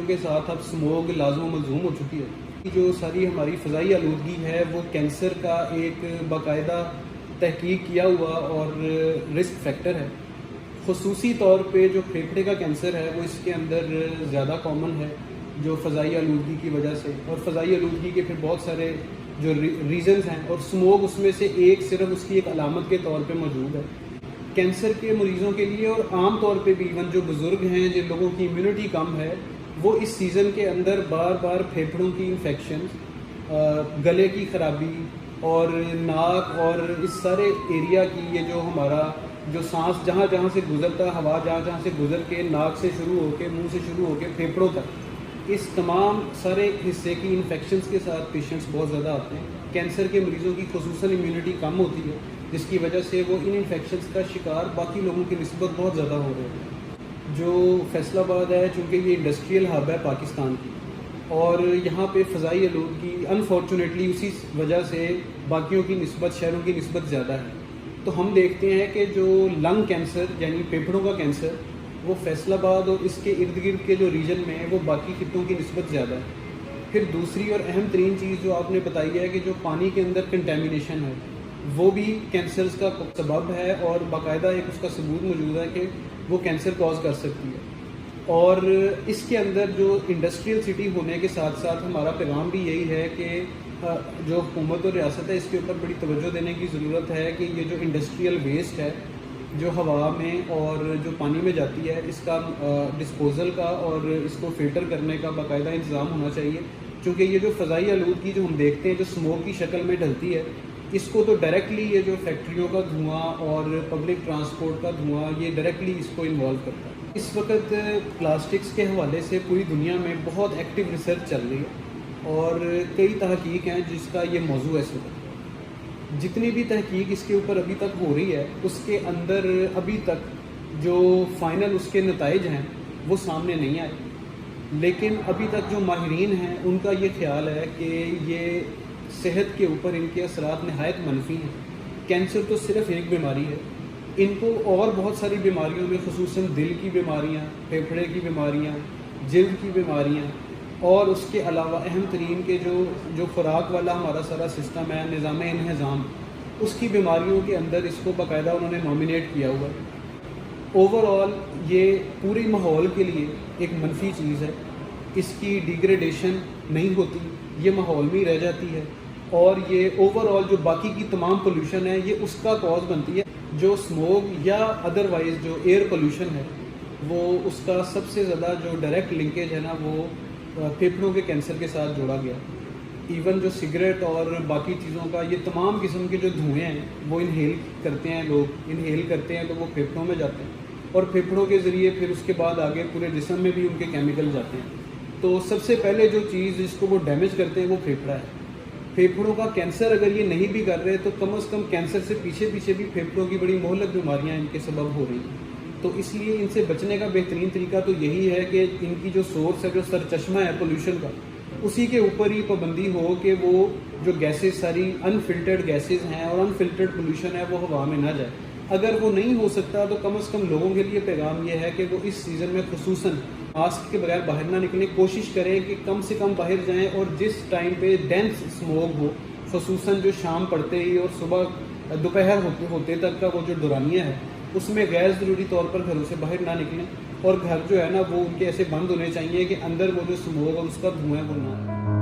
کے ساتھ اب اسموگ لازم و ملزوم ہو چکی ہے. جو ساری ہماری فضائی آلودگی ہے وہ کینسر کا ایک باقاعدہ تحقیق کیا ہوا اور رسک فیکٹر ہے. خصوصی طور پہ جو پھیپھڑے کا کینسر ہے وہ اس کے اندر زیادہ کامن ہے جو فضائی آلودگی کی وجہ سے، اور فضائی آلودگی کے پھر بہت سارے جو ریزنز ہیں، اور اسموگ اس میں سے ایک صرف اس کی ایک علامت کے طور پہ موجود ہے. کینسر کے مریضوں کے لیے اور عام طور پہ بھی ایون جو بزرگ ہیں جن لوگوں کی امیونٹی کم ہے، وہ اس سیزن کے اندر بار بار پھیپھڑوں کی انفیکشنز، گلے کی خرابی اور ناک اور اس سارے ایریا کی، یہ جو ہمارا جو سانس جہاں جہاں سے گزرتا، ہوا جہاں جہاں سے گزر کے ناک سے شروع ہو کے منہ سے شروع ہو کے پھیپھڑوں تک، اس تمام سارے حصے کی انفیکشنز کے ساتھ پیشنٹس بہت زیادہ آتے ہیں. کینسر کے مریضوں کی خصوصاً امیونٹی کم ہوتی ہے، جس کی وجہ سے وہ ان انفیکشنز کا شکار باقی لوگوں کی نسبت بہت زیادہ ہو رہے ہیں. جو فیصل آباد ہے، چونکہ یہ انڈسٹریل ہب ہے پاکستان کی، اور یہاں پہ فضائی آلودگی انفارچونیٹلی اسی وجہ سے باقیوں کی نسبت، شہروں کی نسبت زیادہ ہے. تو ہم دیکھتے ہیں کہ جو لنگ کینسر یعنی پھیپھڑوں کا کینسر، وہ فیصل آباد اور اس کے ارد گرد کے جو ریجن میں ہے وہ باقی خطوں کی نسبت زیادہ ہے. پھر دوسری اور اہم ترین چیز جو آپ نے بتائی ہے کہ جو پانی کے اندر کنٹامینیشن ہے، وہ بھی کینسرز کا سبب ہے، اور باقاعدہ ایک اس کا ثبوت موجود ہے کہ وہ کینسر کاز کر سکتی ہے. اور اس کے اندر جو انڈسٹریل سٹی ہونے کے ساتھ ساتھ ہمارا پیغام بھی یہی ہے کہ جو حکومت اور ریاست ہے اس کے اوپر بڑی توجہ دینے کی ضرورت ہے کہ یہ جو انڈسٹریل ویسٹ ہے جو ہوا میں اور جو پانی میں جاتی ہے، اس کا ڈسپوزل کا اور اس کو فلٹر کرنے کا باقاعدہ انتظام ہونا چاہیے. چونکہ یہ جو فضائی آلودگی جو ہم دیکھتے ہیں جو اسموک کی شکل میں ڈھلتی ہے، اس کو تو ڈائریکٹلی یہ جو فیکٹریوں کا دھواں اور پبلک ٹرانسپورٹ کا دھواں یہ ڈائریکٹلی اس کو انوالو کرتا ہے. اس وقت پلاسٹکس کے حوالے سے پوری دنیا میں بہت ایکٹیو ریسرچ چل رہی ہے اور کئی تحقیق ہیں جس کا یہ موضوع ہے. اس وقت جتنی بھی تحقیق اس کے اوپر ابھی تک ہو رہی ہے، اس کے اندر ابھی تک جو فائنل اس کے نتائج ہیں وہ سامنے نہیں آئے. لیکن ابھی تک جو ماہرین ہیں ان کا یہ خیال ہے کہ یہ صحت کے اوپر ان کے اثرات نہایت منفی ہیں. کینسر تو صرف ایک بیماری ہے، ان کو اور بہت ساری بیماریوں میں خصوصاً دل کی بیماریاں، پھیپھڑے کی بیماریاں، جلد کی بیماریاں، اور اس کے علاوہ اہم ترین کے جو خوراک والا ہمارا سارا سسٹم ہے، نظام انہضام، اس کی بیماریوں کے اندر اس کو باقاعدہ انہوں نے نامینیٹ کیا ہوا ہے. اوور آل یہ پوری ماحول کے لیے ایک منفی چیز ہے. اس کی ڈیگریڈیشن نہیں ہوتی، یہ ماحول میں ہی رہ جاتی ہے، اور یہ اوور آل جو باقی کی تمام پولیوشن ہے یہ اس کا کاز بنتی ہے. جو اسموگ یا ادروائز جو ایئر پولیوشن ہے، وہ اس کا سب سے زیادہ جو ڈائریکٹ لنکیج ہے نا وہ پھیپھڑوں کے کینسر کے ساتھ جوڑا گیا. ایون جو سگریٹ اور باقی چیزوں کا یہ تمام قسم کے جو دھوئیں ہیں وہ انہیل کرتے ہیں، لوگ انہیل کرتے ہیں تو وہ پھیپھڑوں میں جاتے ہیں، اور پھیپھڑوں کے ذریعے پھر اس کے بعد آگے پورے جسم میں بھی ان کے کیمیکل جاتے ہیں. تو سب سے پہلے جو چیز جس کو وہ ڈیمیج کرتے ہیں وہ پھیپھڑا ہے. پھیپھڑوں کا کینسر اگر یہ نہیں بھی کر رہے تو کم از کم کینسر سے پیچھے پیچھے بھی پھیپھڑوں کی بڑی مہلک بیماریاں ان کے سبب ہو رہی ہیں. تو اس لیے ان سے بچنے کا بہترین طریقہ تو یہی ہے کہ ان کی جو سورس ہے، جو سرچشمہ ہے پولوشن کا، اسی کے اوپر ہی پابندی ہو کہ وہ جو گیسز ساری انفلٹرڈ گیسز ہیں اور انفلٹرڈ پولوشن ہے وہ ہوا میں نہ جائے. اگر وہ نہیں ہو سکتا تو کم از کم لوگوں کے لیے پیغام یہ ہے کہ وہ اس سیزن میں خصوصاً ماسک کے بغیر باہر نہ نکلیں. کوشش کریں کہ کم سے کم باہر جائیں، اور جس ٹائم پہ ڈینس اسموگ ہو، خصوصاً جو شام پڑتے ہی اور صبح دوپہر ہوتے تک کا وہ جو دورانیہ ہے، اس میں غیر ضروری طور پر گھروں سے باہر نہ نکلیں. اور گھر جو ہے نا وہ ان کے ایسے بند ہونے چاہیے کہ اندر وہ جو اسموگ اور اس کا دھواں ہے وہ نہ